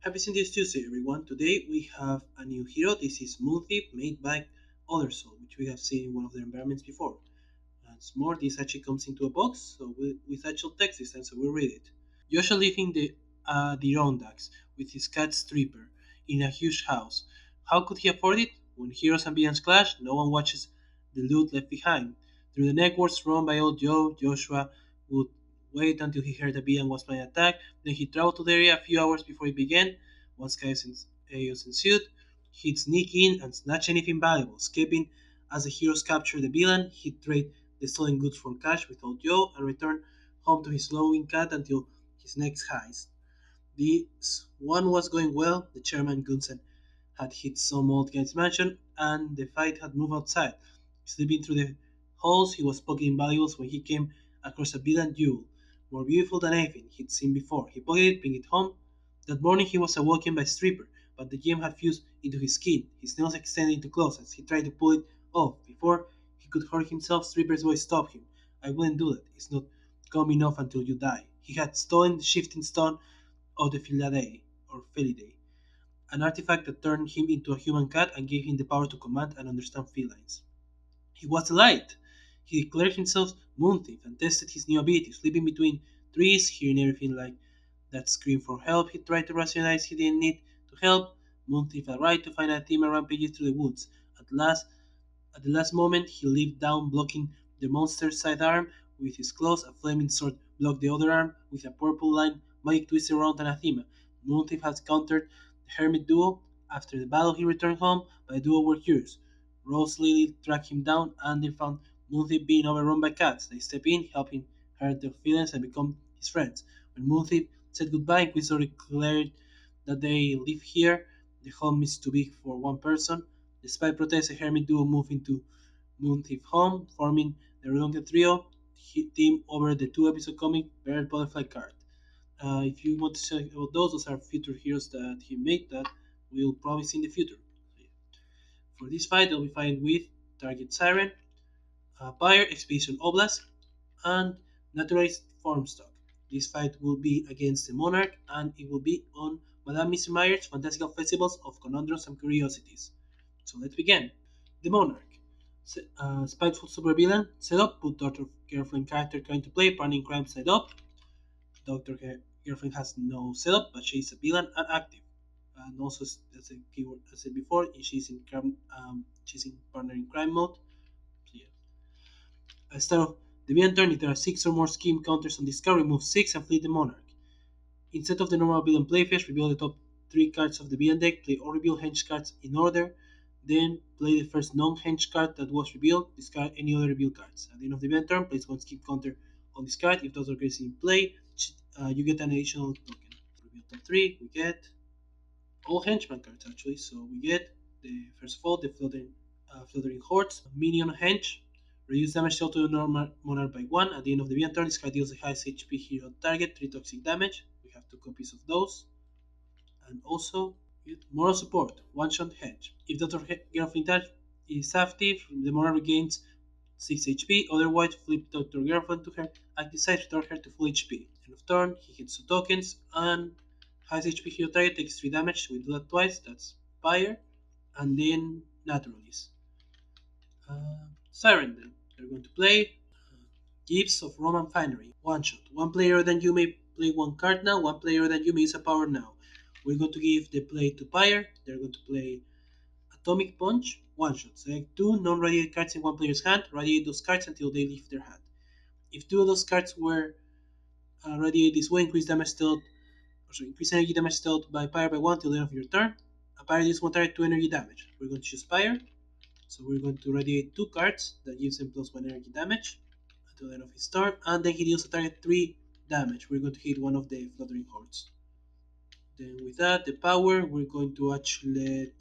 Happy Synthesis Tuesday, everyone. Today we have a new hero. This is Moonthip, made by Othersoul, which we have seen in one of their environments before. Once more, this actually comes into a box, so with actual text this time, so we'll read it. Joshua living the Adirondacks with his cat Stripper in a huge house. How could he afford it? When heroes and villains clash, no one watches the loot left behind. Through the networks run by old Joe, Joshua would wait until he heard a villain was planning an attack. Then he traveled to the area a few hours before it began. Once chaos ensued, he'd sneak in and snatch anything valuable. Escaping as the heroes captured the villain, he'd trade the stolen goods for cash with old Joe and return home to his loving cat until his next heist. This one was going well. The chairman Gunsen had hit some old guy's mansion, and the fight had moved outside. Slipping through the halls, he was pocketing valuables when he came across a villain jewel, more beautiful than anything he'd seen before. He pocketed it, bring it home. That morning he was awoken by Stripper, but the gem had fused into his skin. His nails extended into claws as he tried to pull it off. Before he could hurt himself, Stripper's voice stopped him. I wouldn't do that. It's not coming off until you die. He had stolen the shifting stone of the Felidae, or Felidae, an artifact that turned him into a human cat and gave him the power to command and understand felines. He was a light. He declared himself Moonteeth and tested his new abilities, sleeping between trees, hearing everything like that scream for help. He tried to rationalize he didn't need to help. Moonteeth arrived to find a team of rampages through the woods. At the last moment, he leaped down, blocking the monster's sidearm with his claws. A flaming sword blocked the other arm with a purple line magic twisted around anathema. Moonteeth had countered the hermit duo. After the battle, he returned home, but the duo were curious. Rose Lily tracked him down, and they found Moonteeth being overrun by cats. They step in, helping hurt their feelings and become his friends. When Moonteeth said goodbye, Inquisitor declared that they live here. The home is too big for one person. Despite protests, the hermit duo moved into Moonteeth home, forming the reluctant trio team over the two-episode comic Bird Butterfly card. If you want to check out those are future heroes that he made that we'll probably see in the future. For this fight, they'll be fighting with Target Siren, Pyre, Expedition Oblask, and naturalist formstuck. This fight will be against the Monarch, and it will be on Madame Mittermeier's Fantastical Festivals of Conundrums and Curiosities. So let's begin. The Monarch. Spiteful supervillain setup. Put Dr. Girlfriend character trying to play, partnering crime side up. Dr. Girlfriend has no setup, but she's a villain and active. And also, as a keyword I said before, she's in partner in crime mode. So yeah. Instead of the villain turn, if there are 6 or more scheme counters on this card, remove 6 and fleet the Monarch. Instead of the normal villain play phase, reveal the top 3 cards of the villain deck, play all reveal henge cards in order, then play the first non-henge card that was revealed, discard any other reveal cards. At the end of the villain turn, place 1 scheme counter on this card. If those are cards in play, you get an additional token. Reveal top 3, we get all henchman cards actually. So we get the first of all the fluttering hordes, minion henge, reduce damage dealt to the normal monarch by 1. At the end of the villain turn, this card deals the highest HP hero target 3 toxic damage. We have 2 copies of those. And also moral support, one shot henge. If Dr. Girlfriend is active, the monarch regains 6 HP, otherwise flip Dr. Girlfriend to her and decide to return her to full HP. End of turn, he hits 2 tokens and highest HP hero target takes 3 damage. We do that twice, that's Pyre, and then Naturalist. Siren then. They're going to play Gifts of Roman Finery. One shot. One player than you may play 1 card now, 1 player than you may use a power now. We're going to give the play to Pyre. They're going to play Atomic Punch. One shot. Select 2 non-radiate cards in one player's hand. Radiate those cards until they leave their hand. If 2 of those cards were radiated this way, increase energy damage dealt by Pyre by 1 till the end of your turn. Pyre deals 1 target 2 energy damage. We're going to choose Pyre. So we're going to radiate 2 cards that gives him plus 1 energy damage until the end of his turn. And then he deals a target 3 damage. We're going to hit one of the fluttering hordes. Then with that, the power, we're going to actually let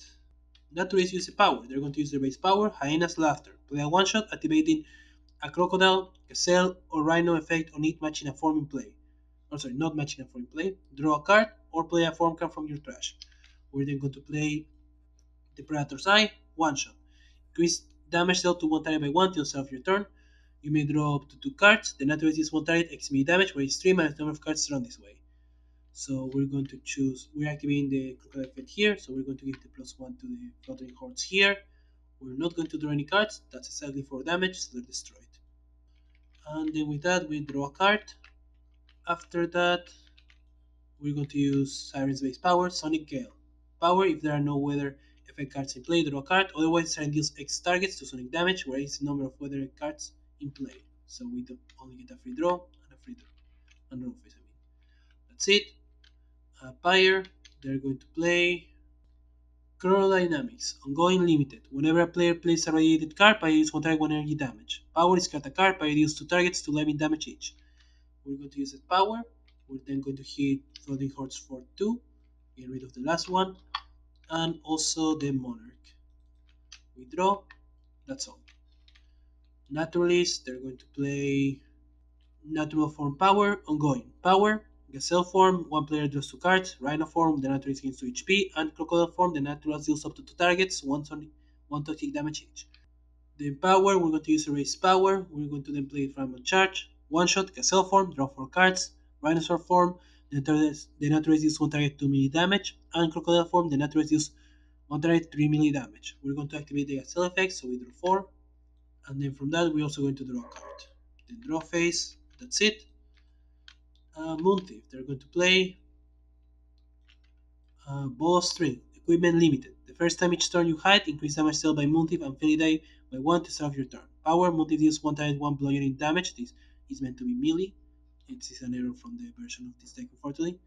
Naturalists use a power. They're going to use their base power, Hyena's Laughter. Play a one-shot, activating a crocodile, gazelle, or rhino effect on it matching a form in play. Not matching a form in play. Draw a card, or play a form card from your trash. We're then going to play the Predator's Eye, one-shot. Increase damage dealt to 1 target by 1 till the start of your turn. You may draw up to 2 cards. The Naturalist is 1 target, X damage, where it's 3 minus the number of cards drawn this way. So we're going to choose, we're activating the crocodile effect here, so we're going to give the +1 to the fluttering hordes here. We're not going to draw any cards, that's exactly 4 damage, so they're destroyed. And then with that, we draw a card. After that, we're going to use Siren's base power, Sonic Gale. Power, if there are no weather effect cards in play, draw a card, otherwise Siren deals X targets to Sonic damage, where it's the number of weather cards in play. So we do only get a free draw and a free draw. And draw face, I mean. That's it. Pyre, they're going to play Dynamics, ongoing limited. Whenever a player plays a radiated card, Pyre deals 1 target 1 energy damage. Power, discard a card, Pyre deals 2 targets to 11 damage each. We're going to use that power. We're then going to hit Floating Hordes for 2, get rid of the last one, and also the Monarch. We draw, that's all. Naturalist, they're going to play Natural Form Power, ongoing. Power, Gazelle Form, one player draws 2 cards, Rhino Form, the Naturalist gains 2 HP, and Crocodile Form, the Naturalist deals up to 2 targets, 1 toxic damage each. Then power, we're going to use Erase Power, we're going to then play Fragment Charge, one shot, Gazelle Form, draw 4 cards, Rhinosaur Form, the Naturalist deals 1 target 2 melee damage, and Crocodile Form, the Naturalist deals 1 target 3 melee damage. We're going to activate the Gazelle effect, so we draw 4, and then from that we're also going to draw a card. Then draw phase, that's it. Moon Thief, they're going to play Ball of String, equipment limited. The first time each turn you hide, increase damage dealt by Moon Thief and Fairy Die by 1 to start off your turn. Power, Moon Thief deals 1 times 1 bludgeoning damage. This is meant to be melee. It is an error from the version of this deck, unfortunately.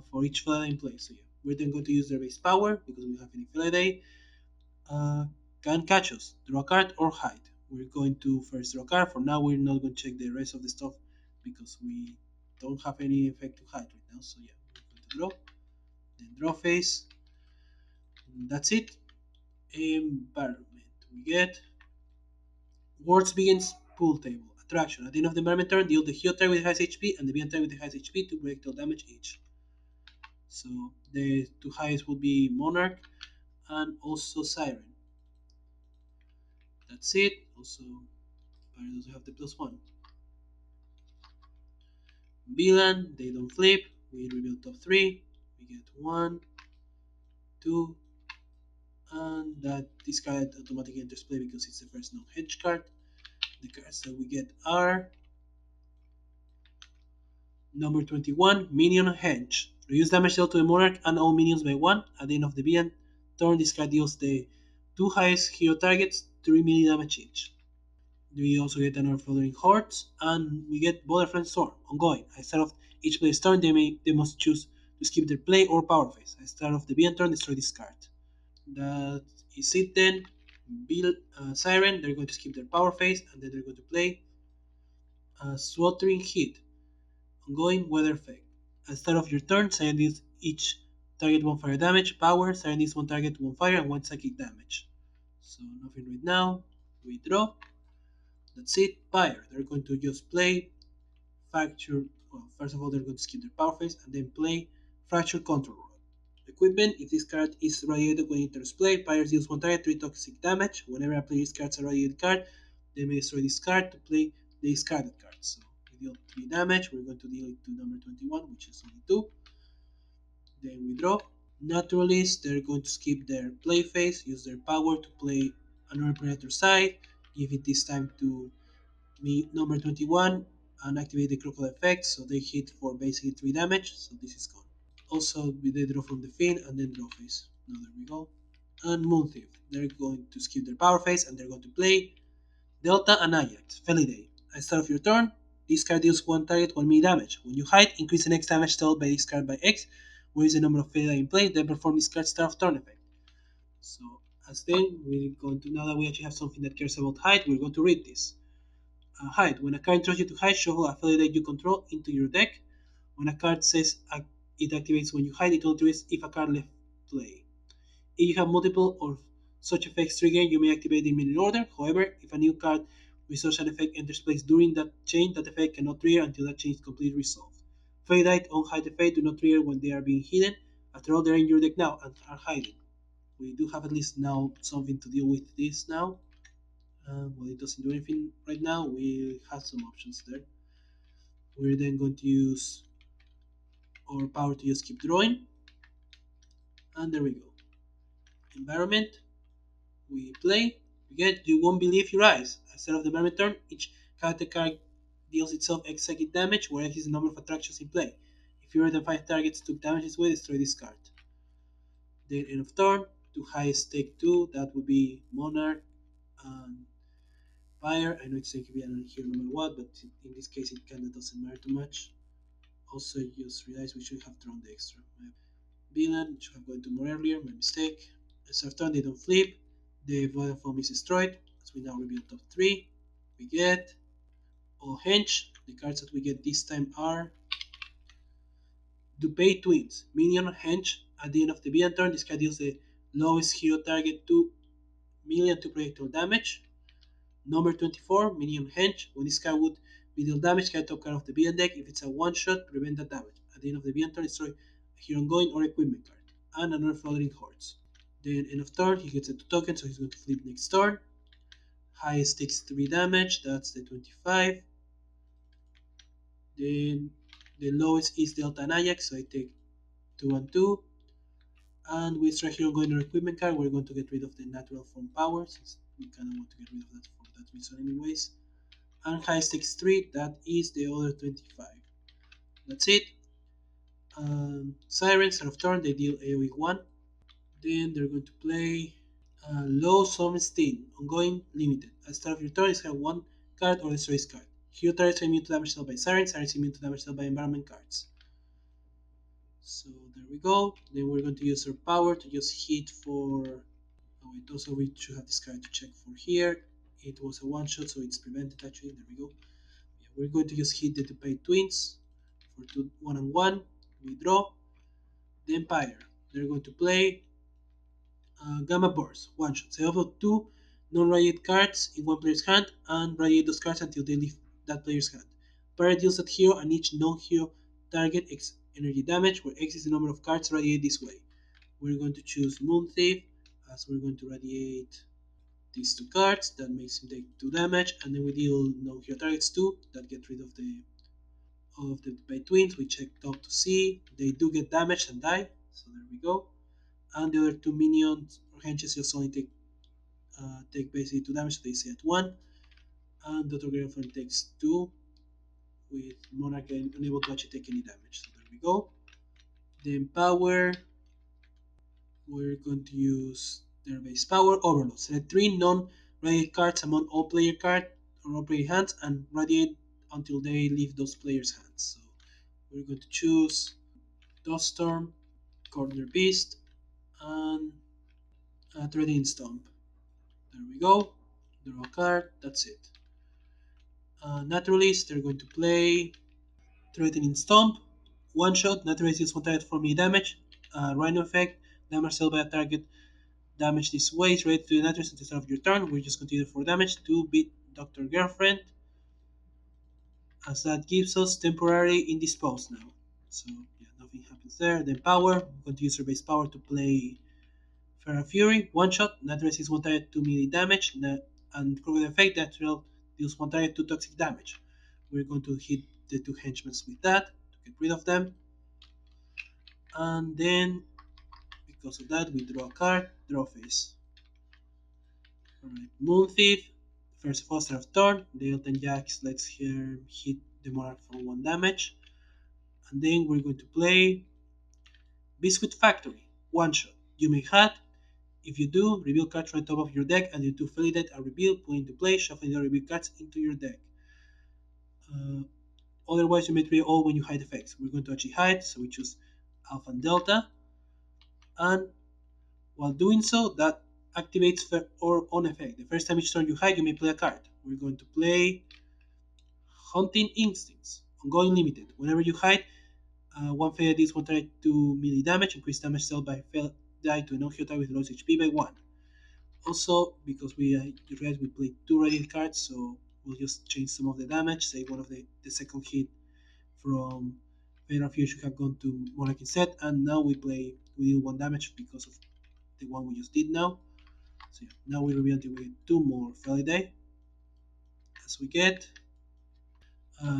For each Fairy in play. So yeah, we're then going to use their base power because we have any Fairy Can catch us, draw a card, or hide. We're going to first draw a card. For now, we're not going to check the rest of the stuff because we don't have any effect to hide right now. So yeah, we're going to draw. Then draw phase. That's it. Environment. We get Words Begins Pool Table. Attraction. At the end of the environment turn, deal the hero target with the highest HP and the villain target with the highest HP to break deal damage each. So the two highest would be Monarch and also Siren. That's it. Also, Pyre also have the +1. Villain, they don't flip. We reveal top 3. We get 1, 2, and that this card automatically enters play because it's the first non-hedge card. The cards that we get are number 21, Minion Henge. Reduce damage dealt to the Monarch and all minions by 1. At the end of the villain turn, this card deals the 2 highest hero targets 3 melee damage each. We also get another Fluttering Hordes, and we get Butterfly Storm, ongoing. At the start of each player's turn, they must choose to skip their play or power phase. At the start of the villain turn, destroy this card. That is it then. Siren, they're going to skip their power phase, and then they're going to play Sweltering Heat, ongoing weather effect. At the start of your turn, Siren deals each target 1 fire damage. Power, Siren deals 1 target 1 fire and 1 psychic damage. So nothing right now. We draw. That's it. Pyre, they're going to just play Fracture. Well, first of all, they're going to skip their power phase and then play Fracture Control Rod. Equipment, if this card is radiated when it enters play, Pyre deals 1 target 3 toxic damage. Whenever a player discards a radiated card, they may destroy this card to play the discarded card. So we deal 3 damage. We're going to deal it to number 21, which is only 2. Then we draw. Naturalists, they're going to skip their play phase, use their power to play another Predator side. Give it this time to me number 21 and activate the crocodile effect, so they hit for basically 3 damage, so this is gone. Also, they draw from the fin and then draw phase. Now there we go. And Moon Thief, they're going to skip their power phase and they're going to play Delta and Ajax, Feliday. At the start of your turn, this card deals 1 target 1 me damage. When you hide, increase the next damage dealt by this card by X, where is the number of Feliday in play, then perform this card's start of turn effect. So, as then, we're going to, now that we actually have something that cares about hide, we're going to read this. Hide. When a card enters you to hide, shuffle a affiliate you control into your deck. When a card says it activates when you hide, it only activates if a card left play. If you have multiple of such effects trigger, you may activate them in order. However, if a new card with such an effect enters place during that chain, that effect cannot trigger until that chain is completely resolved. Fade on hide effect do not trigger when they are being hidden. After all, they are in your deck now and are hiding. We do have at least now something to deal with this now. Well, it doesn't do anything right now. We have some options there. We're then going to use or power to just keep drawing. And there we go. Environment. We play. We get You Won't Believe Your Eyes. At the start of the environment turn, each character card deals itself X psychic damage, where X is the number of attractions in play. If fewer than 5 targets took damage this way, destroy this card. Then end of turn, to highest stake 2, that would be Monarch and pyre. I know it's going to be an here no matter what, but in this case it kinda doesn't matter too much. Also, just realized we should have drawn the extra. Villain should have gone to more earlier, my mistake. As of turn, they don't flip. The Void Foam is destroyed. As we now reveal top 3, we get all Henge. The cards that we get this time are Dupay Twins, Minion Henge. At the end of the villain turn, this card deals the lowest hero target 2 million to projectile damage. Number 24, Minion Henge. When this card would be deal damage, card top card of the villain deck. If it's a one shot, prevent that damage. At the end of the villain turn, destroy a hero ongoing or equipment card. And another Fluttering Hordes. Then end of turn, he gets a 2 token, so he's going to flip next turn. Highest takes 3 damage, that's the 25. Then the lowest is Delta and Ajax, so I take 2 and 2. And with Strike Hero going to equipment card, we're going to get rid of the natural form power, since we kind of want to get rid of that for that reason anyways. And highest takes 3, that is the other 25. That's it. Siren, start of turn, they deal AoE 1. Then they're going to play low Sommerstein, ongoing, limited. At start of your turn, you have 1 card or destroy this card. Hero targets are immune to damage dealt by Siren, Siren is immune to damage dealt by environment cards. So there we go. Then we're going to use our power to just hit for. Oh wait, also we should have this card to check for here. It was a one shot, so it's prevented actually. There we go. Yeah, we're going to just hit the Dupay Twins for 1 and 1. We draw. The Empire. They're going to play Gamma Burst, one shot. So have 2 non-radiate cards in one player's hand and radiate those cards until they leave that player's hand. Pyre deals at hero and each non-hero target X energy damage, where X is the number of cards radiated this way. We're going to choose Moon Thief, as we're going to radiate these 2 cards. That makes him take 2 damage, and then we deal non-hero targets 2, that get rid of the by twins. We check top to see. They do get damaged and die, so there we go. And the other 2 minions or henches just only take basically 2 damage, so they stay at 1. And Dr. Girlfriend takes 2, with Monarch unable to actually take any damage. So there we go. Then power, we're going to use their base power overload. Select 3 non-radiate cards among all player cards or all player hands and radiate until they leave those players' hands. So we're going to choose Dust Storm, Corner Beast, and Threatening Stomp. There we go. Draw a card. That's it. Naturalist, they're going to play Threatening Stomp. One shot. Naturalist deals 1 target for me damage. Rhino effect. Damage dealt by a target. Damage this way is related to the naturalist at the start of your turn. We just continue for damage to beat Dr. Girlfriend. As that gives us temporary indisposed now. So yeah, nothing happens there. Then power. We're going to use our base power to play Feral Fury, one shot, naturalist is 1 target 2 melee damage, and critical effect, natural deals 1 target 2 toxic damage. We're going to hit the 2 henchmen with that to get rid of them. And then, because of that, we draw a card, draw face. Alright, Moon Thief, first of all, start of turn, the Elton Jacks lets her hit the Monarch for 1 damage. And then we're going to play Biscuit Factory, one shot. You may hat. If you do, reveal cards from the top of your deck and your 2 Felidate are revealed, put into play, shuffling the reveal cards into your deck. Otherwise, you may reveal all when you hide effects. We're going to actually hide, so we choose Alpha and Delta. And while doing so, that activates or on effect. The first time each turn you hide, you may play a card. We're going to play Hunting Instincts, ongoing limited. Whenever you hide, 1 Felidate deals 1 target 2 melee damage, increase damage dealt by die to a non-hero target with lowest HP by 1. Also, because we realize we played 2 radiant cards, so we'll just change some of the damage. Say one of the second hit from Fatal Fury should have gone to Monarch instead, and now we deal 1 damage because of the one we just did now. So yeah, now we reveal until we get 2 more Felidae. As we get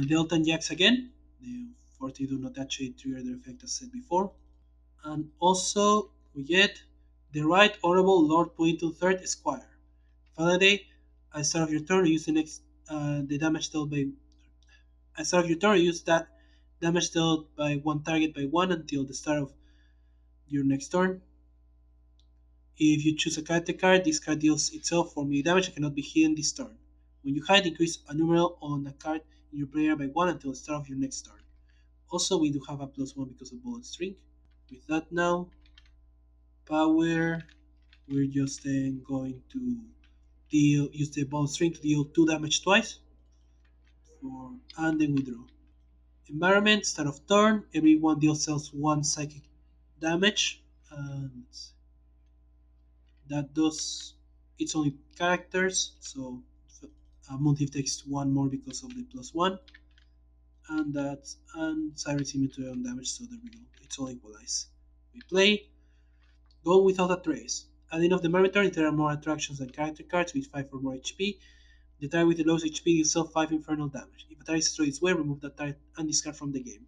Delta and Jax again, course, they do not actually trigger the effect as said before. And also, we get the Right Honorable Lord Puinton Third Esquire. Faraday, at the start of your turn, use the damage dealt by. At the start of your turn, use that damage dealt by one target by one until the start of your next turn. If you choose a character card, this card deals itself 4 melee damage and cannot be hidden this turn. When you hide, increase a numeral on a card in your player by 1 until the start of your next turn. Also, we do have a +1 because of bullet string. With that now, power, we're just then going to use the bullet string to deal 2 damage twice, and then we draw. Environment, start of turn, everyone deals sells 1 psychic damage, and that does it's only characters, so Montif takes 1 more because of the +1, and Siren's immune to on damage, so there we go. It's all equalized. We play, go without a trace. At the end of the environment turn, if there are more attractions than character cards with 5 or more HP, the target with the lowest HP deals self 5 infernal damage. If a target destroys its way, remove that target and discard from the game.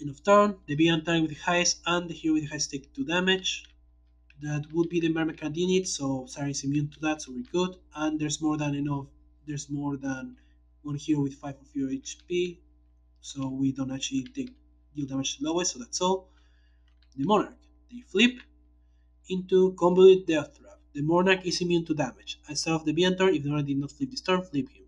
End of turn, the villain target with the highest and the hero with the highest take 2 damage. That would be the environment card unit, so Siren is immune to that, so we're good. And there's more than enough. There's more than one hero with 5 of your HP, so we don't actually take deal damage to the lowest, so that's all. The Monarch, they flip into Convolute Death Trap. The Monarch is immune to damage. At the start of the Villain turn, if the Monarch did not flip this turn, flip him.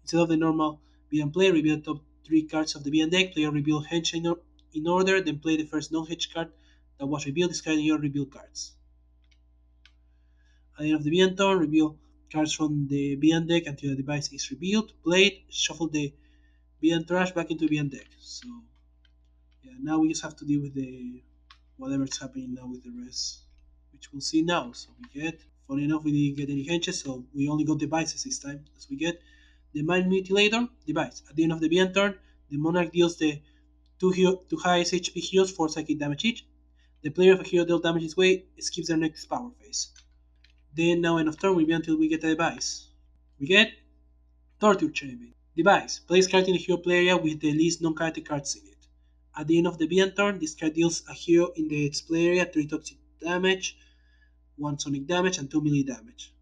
Instead of the normal Villain play, reveal the top 3 cards of the Villain deck, play or reveal Hedge in order, then play the first non-hedge card that was revealed, discarding your reveal cards. At the end of the Villain turn, reveal cards from the Villain deck until the device is revealed. Play it, shuffle the Villain trash back into the Villain deck. So, yeah, now we just have to deal with the whatever's happening now with the rest, which we'll see now. So we get, funny enough, we didn't get any henches, so we only got devices this time. As we get the Mind Mutilator device. At the end of the Villain turn, the Monarch deals the two highest HP heroes 4 psychic damage each. The player of a hero dealt damage this way skips their next power phase. Then now end of turn will be until we get a device. We get Torture Chamber. Device. Place card in the hero play area with the least non-character cards in it. At the end of the villain turn, this card deals a hero in its play area 3 toxic damage, 1 sonic damage, and 2 melee damage.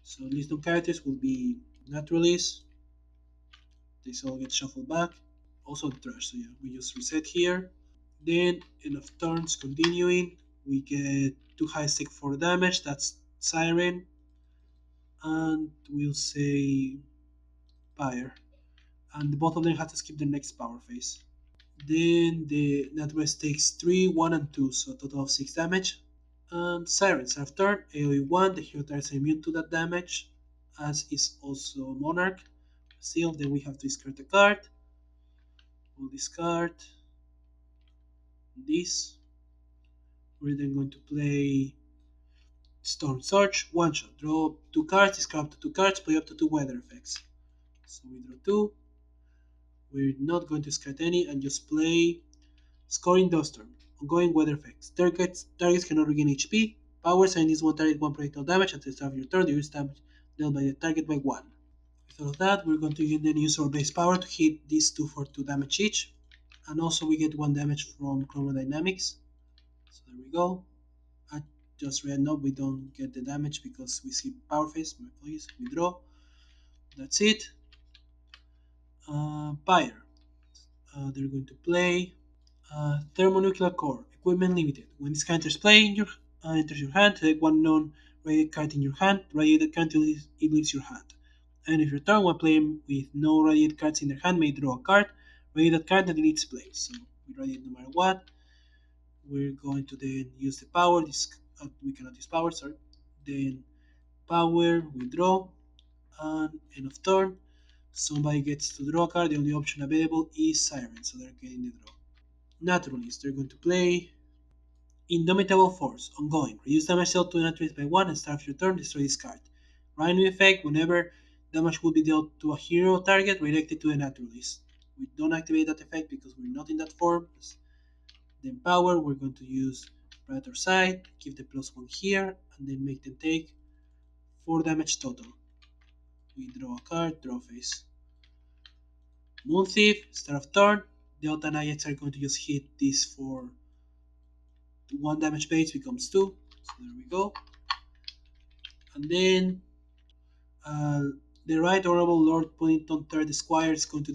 So least non-characters will be naturalist. This all gets shuffled back. Also trash, so yeah, we just reset here. Then end of turns continuing, we get 2 high stake 4 damage, that's Siren, and we'll say pyre. And both of them have to skip the next power phase. Then the naturalist takes 3, 1, and 2, so a total of 6 damage. And Sirens after AoE 1, the hero targets are immune to that damage, as is also Monarch. Still, then we have to discard a card. We'll discard this. We're then going to play Storm Surge, one shot. Draw 2 cards, discard up to 2 cards, play up to 2 weather effects. So we draw 2. We're not going to discard any and just play Scoring Duster. Ongoing weather effects. Targets cannot regain HP. Powers and this one target 1 projectile damage at the start of your turn. Reduce damage dealt by the target by 1. With all of that, we're going to then use our base power to hit these 2 for 2 damage each. And also we get 1 damage from Chromodynamics. So there we go. I just read no, we don't get the damage because we see power phase. My apologies. We draw. That's it. Pyre. They're going to play Thermonuclear Core. Equipment limited. When this card enters your hand, take 1 non-radiated card in your hand. Radiated card until it leaves your hand. And if your turn, one player with no radiated cards in their hand may draw a card. Radiated card that needs play. So we radiate no matter what. We're going to then use the power. We cannot use power, sorry. Then power, we draw, and end of turn. Somebody gets to draw a card. The only option available is Siren, so they're getting the draw. Naturalist, they're going to play Indomitable Force, ongoing. Reduce damage dealt to a naturalist by 1 and start your turn, destroy this card. Random effect, whenever damage will be dealt to a hero target, redirect it to the naturalist. We don't activate that effect because we're not in that form. Then power, we're going to use Predator side, give the +1 here, and then make them take 4 damage total. We draw a card, draw phase. Moon Thief, start of turn, The Otanayacs are going to just hit this for 1 damage base, becomes 2. So there we go. And then uh, the Right Honorable Lord Punnington Third Squire is going to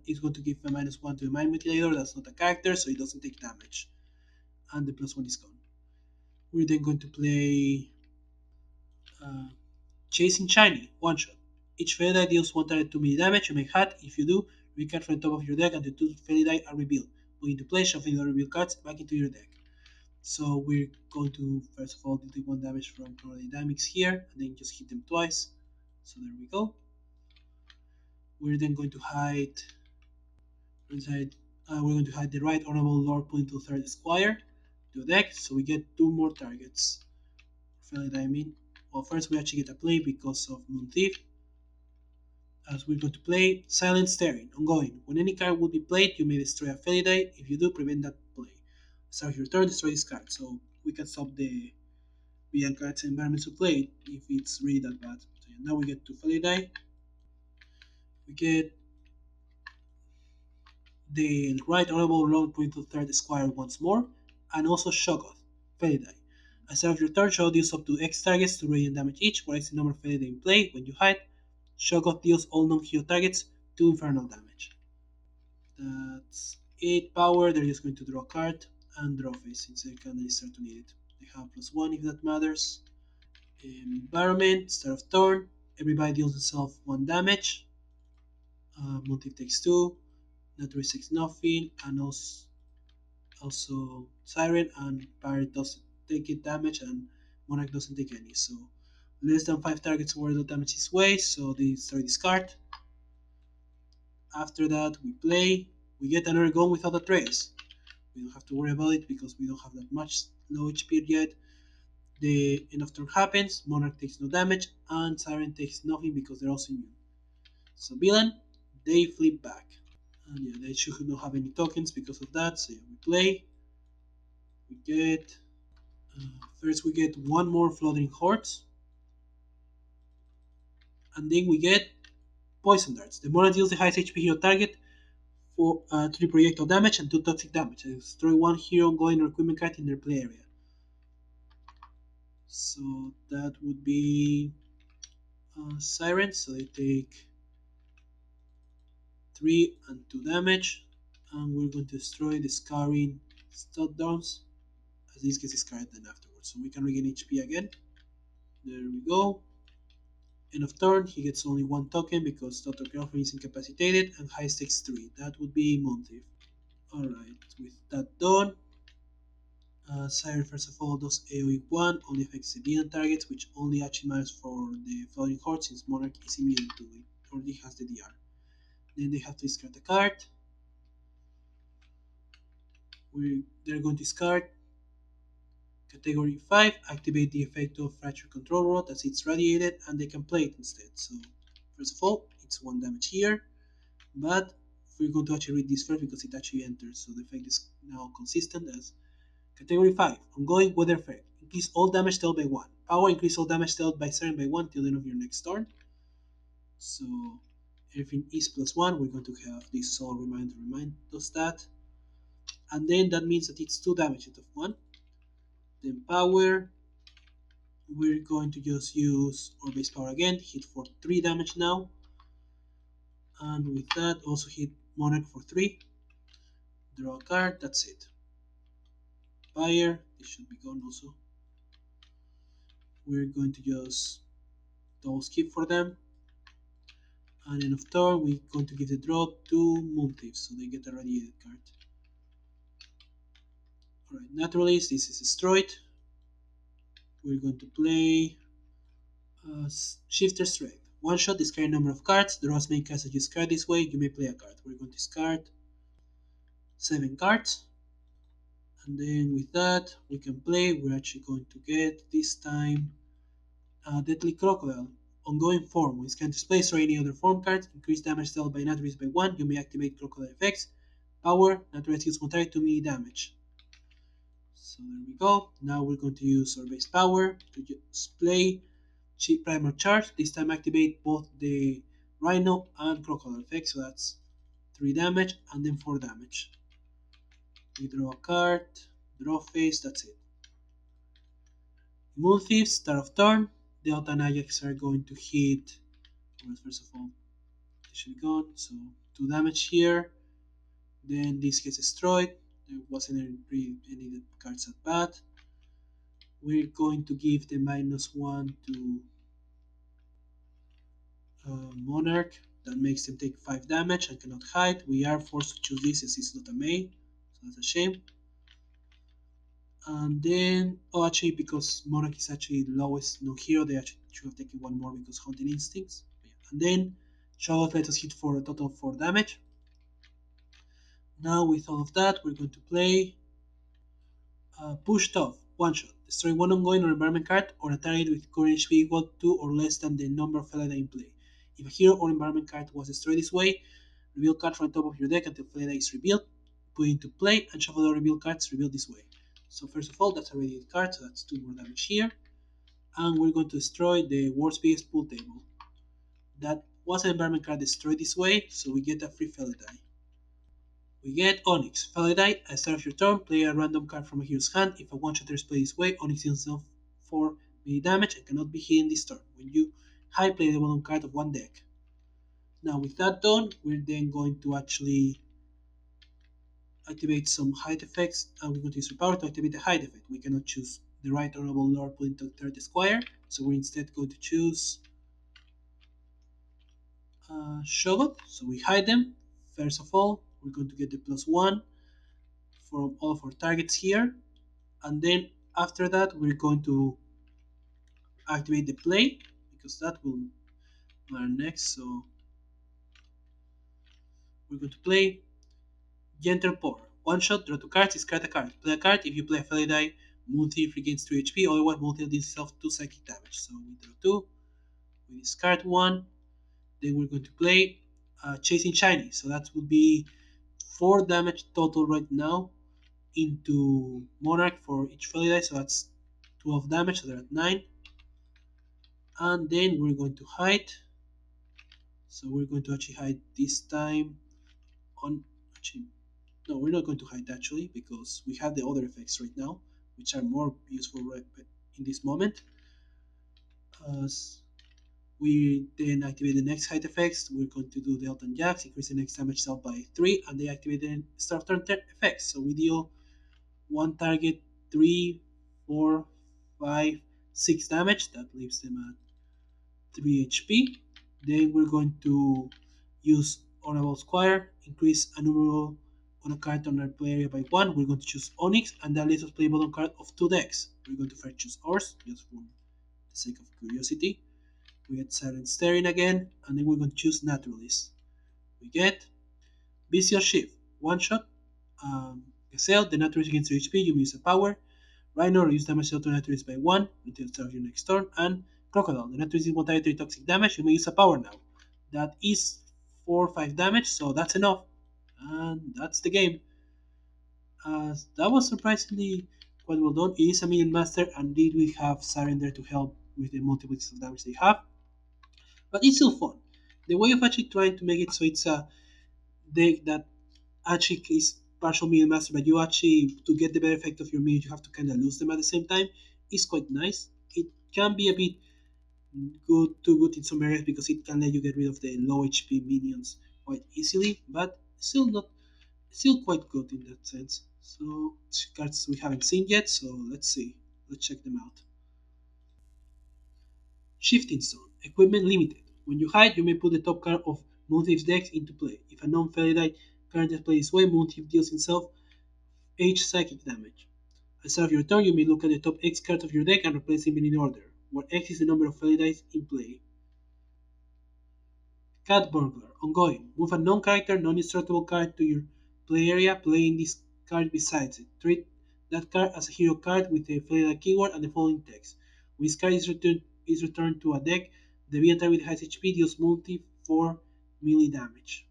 is going to give a -1 to the Mind Mutilator. That's not a character, so it doesn't take damage. And the +1 is gone. We're then going to play uh, Chasing Shiny, 1 shot. Each Fairy deals 1 target 2 damage. You make hat. If you do, recard from the top of your deck and the 2 Fairy are revealed. Put into play, shuffling the revealed cards back into your deck. So we're going to first of all deal 1 damage from Chrono Dynamics here, and then just hit them twice. So there we go. We're then going to hide inside. We're going to hide the Right Honorable Lord point to Third Squire to the deck, so we get 2 more targets. I mean, well, first we actually get a play because of Moon Thief. As we're going to play Silent Staring, ongoing. When any card will be played, you may destroy a Felidae. If you do, prevent that play. Start your turn, destroy this card. So we can stop the beyond cards environments to play it if it's really that bad. So yeah, now we get to Felidae. We get the Right Honorable Lord Point to Third Squire once more, and also Shoggoth, Felidae. At start of your turn, Shoggoth deals up to X targets to radiant damage each, where is the number of Felidae in play. When you hide, Shoggoth deals all non-hero targets 2 infernal damage. That's it. Power, they're just going to draw a card and draw face since they can start to need it. They have +1 if that matters. Environment, start of turn, everybody deals themselves 1 damage. Multi takes 2, naturalist takes nothing, and also Siren and pyre doesn't take it damage, and Monarch doesn't take any. So less than 5 targets where the damage is waste, so they start discard. After that, we play. We get another gun without a trace. We don't have to worry about it because we don't have that much low HP yet. The end of turn happens, Monarch takes no damage, and Siren takes nothing because they're also immune. So villain, they flip back. And yeah, they should not have any tokens because of that. So yeah, we play. We get first we get 1 more floating hordes, and then we get poison darts. The Monarch deals the highest HP hero target for 3 projectile damage and 2 toxic damage. And destroy 1 hero ongoing or equipment card in their play area. So that would be Siren, so they take 3 and 2 damage, and we're going to destroy the scarring stud downs, as this gets discarded then afterwards. So we can regain HP again. There we go. End of turn, he gets only 1 token because Dr. Girlfriend is incapacitated, and highest takes 3. That would be Moon. Alright, with that done, Siren first of all does AoE 1, only affects civilian targets, which only actually matters for the Floating Horde since Monarch is immune to it, already has the DR. Then they have to discard a card. They're going to discard category 5, activate the effect of Fracture Control Rod as it's radiated, and they can play it instead. So, first of all, it's 1 damage here, but we're going to actually read this first because it actually enters, so the effect is now consistent as category 5, ongoing weather effect. Increase all damage dealt by 1. Power, increase all damage dealt by Siren by 1 till the end of your next turn. So, everything is +1. We're going to have this soul reminder remind us that. And then that means that it's 2 damage out of 1. Then power, we're going to just use our base power again, hit for 3 damage now. And with that, also hit Monarch for 3. Draw a card, that's it. Fire, this should be gone also. We're going to just double skip for them. And end of turn, we're going to give the draw to Moon Thieves, so they get a radiated card. Alright, naturalist, this is destroyed. We're going to play Shifter Strength. 1 shot, discard a number of cards. Draw as many cards as you discard this way. You may play a card. We're going to discard 7 cards. And then with that, we can play. We're actually going to get this time Deadly Crocodile. Ongoing form. When it's can't displace or any other form cards, increase damage dealt by naturalist by 1. You may activate Crocodile effects. Power, naturalist deals 1 target to melee damage. So there we go. Now we're going to use our base power to just play Primal Charge. This time activate both the Rhino and Crocodile effects. So that's 3 damage, and then 4 damage. We draw a card, draw face, that's it. Moon Thieves, start of turn. Delta and Ajax are going to hit. Well, first of all, they should be gone. So 2 damage here. Then this gets destroyed. There wasn't any cards at bat. We're going to give the -1 to Monarch. That makes them take 5 damage and cannot hide. We are forced to choose this as it's not a May. So that's a shame. And then, oh, actually, because Monarch is actually the lowest no hero, they actually should have taken one more because Hunting Instincts. Yeah. And then, Charlotte let us hit for a total of 4 damage. Now, with all of that, we're going to play Pushed Off, one shot. Destroy one ongoing or environment card or a target with current HP equal to or less than the number of Felida in play. If a hero or environment card was destroyed this way, reveal card from the top of your deck until Felida is revealed, put it into play, and shuffle the reveal cards revealed this way. So first of all, that's a revealed card, so that's 2 more damage here. And we're going to destroy the world's biggest pool table. That was an environment card destroyed this way, so we get a free Felidai. We get Onyx. Felidai, at the start of your turn, play a random card from a hero's hand. If a one-shotter is played this way, Onyx deals himself 4 melee damage and cannot be hit in this turn. When you high play the bottom card of one deck. Now with that done, we're then going to actually activate some hide effects, and we're going to use power to activate the hide effect. We cannot choose the right honorable lord put into third squire, so we're instead going to choose Shogot. So we hide them. First of all, we're going to get the +1 from all of our targets here, and then after that, we're going to activate the play because that will matter next. So we're going to play Gentle Pour. One shot, draw 2 cards, discard a card. Play a card. If you play a Felidai, Moon Thief regains 3 HP, otherwise Moon Thief deals itself 2 psychic damage. So we draw 2, we discard 1, then we're going to play Chasing Shiny. So that would be 4 damage total right now into Monarch for each Felidai, so that's 12 damage, so they're at 9. And then we're going to hide. So we're going to actually hide this time on. Actually, no, we're not going to hide actually because we have the other effects right now, which are more useful right in this moment. We then activate the next hide effects. We're going to do the Elton Jacks, increase the next damage dealt by 3, and they activate the start turn effects. So we deal one target 3, 4, 5, 6 damage. That leaves them at 3 HP. Then we're going to use Honorable Squire, increase a number on a card on our play area by 1. We're going to choose Onyx, and that lets us play bottom card of 2 decks. We're going to first choose ours, just for the sake of curiosity. We get Siren Staring again, and then we're going to choose Naturalist. We get Vicious Shift, one shot. Gazelle, the Naturalist against 3 HP, you may use a power. Rhino, reduce damage dealt to Naturalist by 1 until the start of your next turn. And Crocodile, the Naturalist is 1 target toxic damage, you may use a power now. That is 4 or 5 damage, so that's enough. And that's the game. That was surprisingly quite well done. It is a Minion Master, and did we have Siren there to help with the multiples of damage they have. But it's still fun. The way of actually trying to make it so it's a deck that actually is partial Minion Master, but you actually, to get the better effect of your minions, you have to kind of lose them at the same time, is quite nice. It can be a bit too good in some areas because it can let you get rid of the low HP minions quite easily, but still quite good in that sense. So cards we haven't seen yet, so let's see. Let's check them out. Shifting Stone. Equipment limited. When you hide, you may put the top card of Moonthieves decks into play. If a non-Felidai card is played this way, Moonthieves deals himself H psychic damage. At the start of your turn, you may look at the top X card of your deck and replace them in order, where X is the number of Felidai in play. Cat Burglar. Ongoing. Move a non-character, non-destructible card to your play area, playing this card besides it. Treat that card as a hero card with the Felidai keyword and the following text. When this card is returned to a deck, the being target with highest HP deals multi 4 melee damage.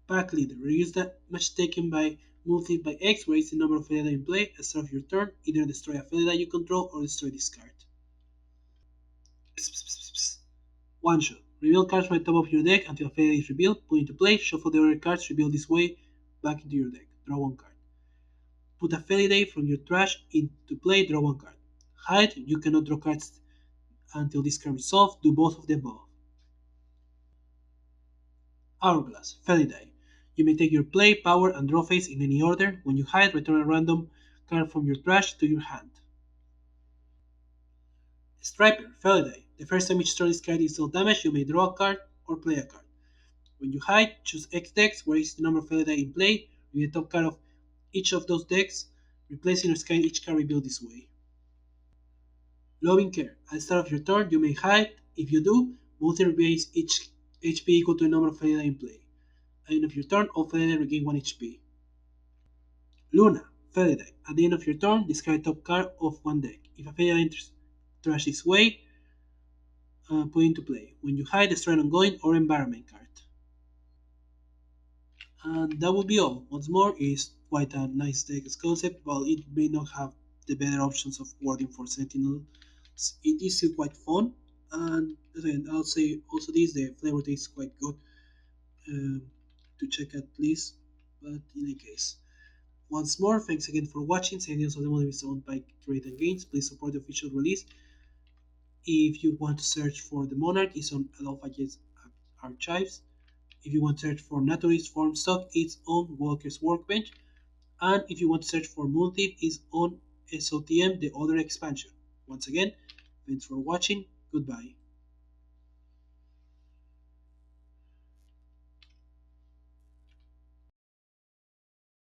Pack Leader. Reduce the damage taken by multi by X, where it's the number of Felidai in play. At the start of your turn, either destroy a Felidai you control or destroy this card. One shot. Reveal cards from the top of your deck until a failure is revealed. Put into play. Shuffle the other cards revealed this way back into your deck. Draw one card. Put a Feliday from your trash into play. Draw one card. Hide. You cannot draw cards until this card is solved. Do both of the above. Hourglass. Feliday. You may take your play, power, and draw phase in any order. When you hide, return a random card from your trash to your hand. Striper. Feliday. The first time each turn this card is dealt damage, you may draw a card or play a card. When you hide, choose X decks, where is the number of Felidae in play, with the top card of each of those decks, replacing or scanning each card revealed this way. Loving Care. At the start of your turn, you may hide. If you do, monster base each HP equal to the number of Felidae in play. At the end of your turn, all Felidae regain 1 HP. Luna. Felidae. At the end of your turn, discard top card of one deck. If a Felidae enters trash this way, put into play. When you hide, destroy an ongoing or environment card. And that would be all. Once more, it's quite a nice deck as concept, while it may not have the better options of wording for sentinels. It is still quite fun, and again, I'll say also this, the flavor tastes quite good um, to check at least, but in any case. Once more, thanks again for watching. Sentinels of the Moon is owned by Trade and Games. Please support the official release. If you want to search for the Monarch, it's on Adelphophage archives. If you want to search for naturalist formstuck, it's on Walker's workbench. And if you want to search for Moon Thief, it's on SoTM the Otter expansion. Once again, thanks for watching. Goodbye.